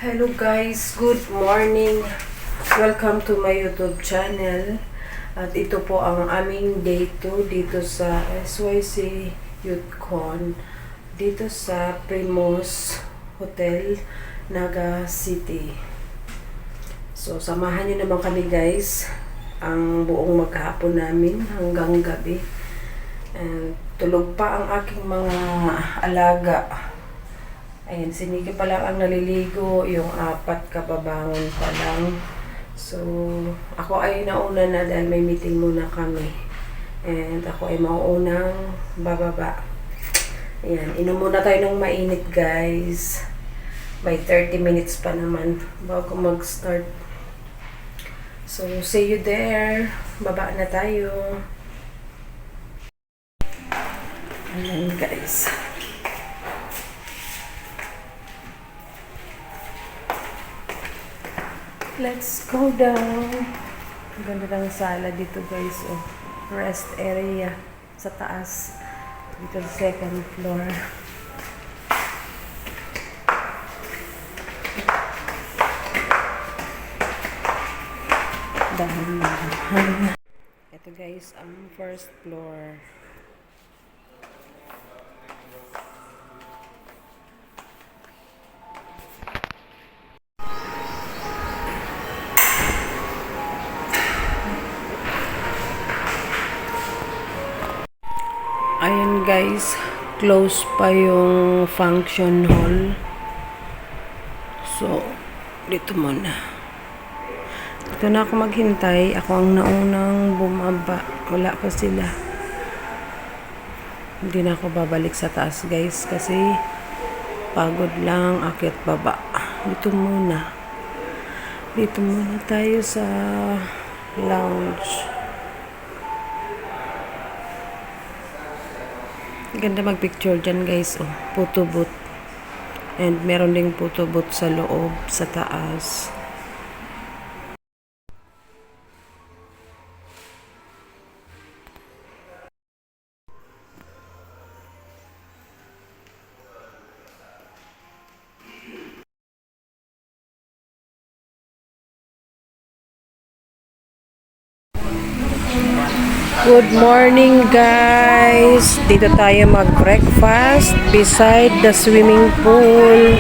Hello guys, good morning. Welcome to my YouTube channel. At ito po ang aming day 2 dito sa SYC YouthCon. Dito sa Primus Hotel, Naga City. So, samahan nyo naman kami guys. Ang buong maghapon namin hanggang gabi. And tulog pa ang aking mga alaga. Ayan, si Nikki pa lang ang naliligo, yung 4 kababangon pa lang. So, ako ay nauna na dahil may meeting muna kami. And ako ay mauunang bababa. Ayan, inom muna tayo ng mainit guys. May 30 minutes pa naman bago mag-start. So, see you there. Baba na tayo. Ayan guys. Let's go down. Ang ganda ng sala dito guys. Oh. Rest area sa taas. Dito sa second floor. Dahan. Ito guys, ang first floor. Ayan guys, close pa yung function hall. So, dito muna. Dito na ako maghintay. Ako ang naunang bumaba. Wala pa sila. Hindi na ako babalik sa taas guys kasi pagod lang, akyat baba. Dito muna. Dito muna tayo sa lounge. Ganda mag-picture dyan guys. Oh, photo booth. And meron ding photo booth sa loob, sa taas. Good morning guys! Dito tayo mag-breakfast beside the swimming pool.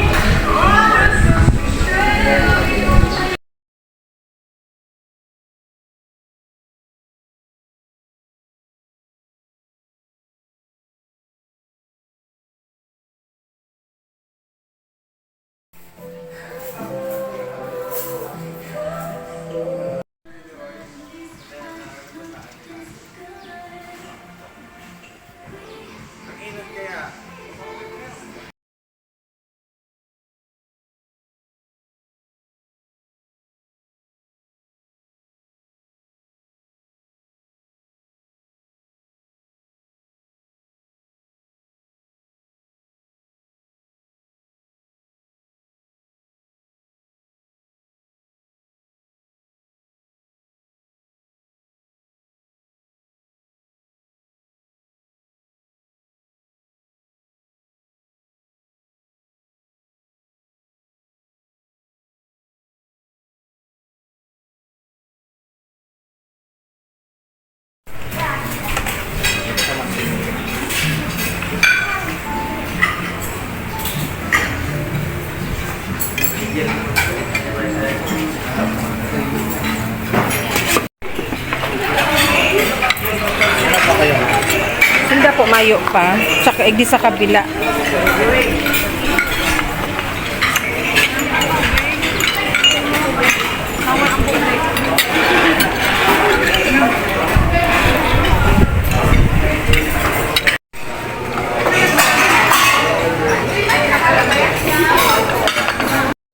Hindi po mayo pa. Tsaka di sa kabila.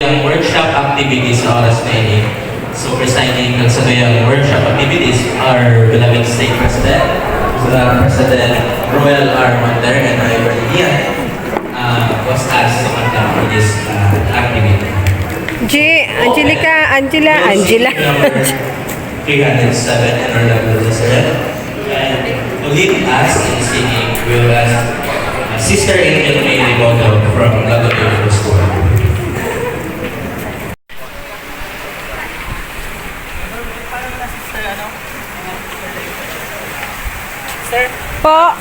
Yung workshop activities sa oras na ini. So presiding sa yung workshop activities are beloved State President, President Royal R. Monter and I was asked to conduct for this activity. Angela. 307 and our level and to lead us in singing, we will ask Sister Angel May Libondo from Lagos School. po.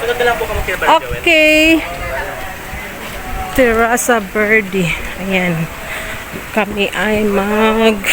Okay. Terasa Verde. Ayan. Kami ay mag-workshop.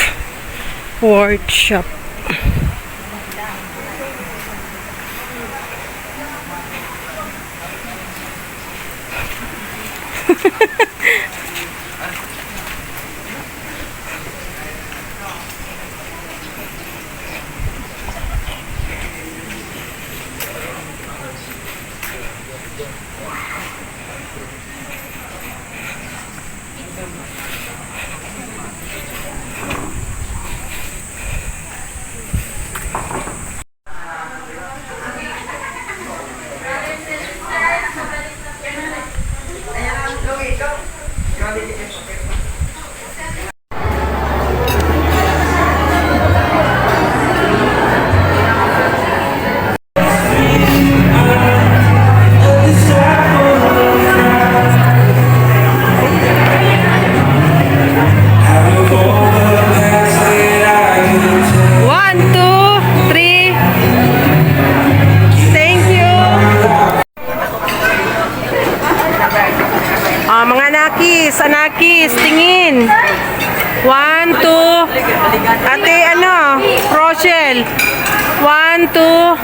One, two, three. Thank you. Mga anakis, tingin. One, two. Ate, Rochelle. One, two.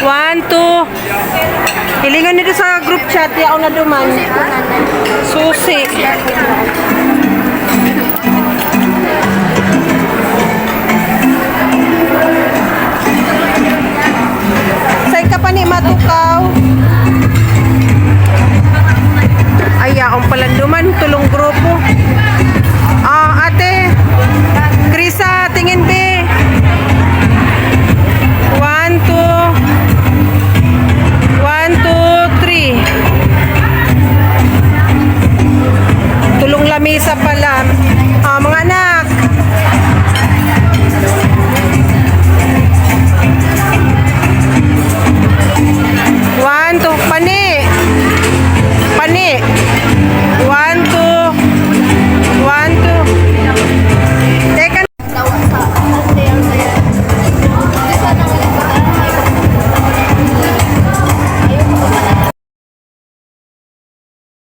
One, two. Hilingan nito sa group chat. Yaw na duman. Susi.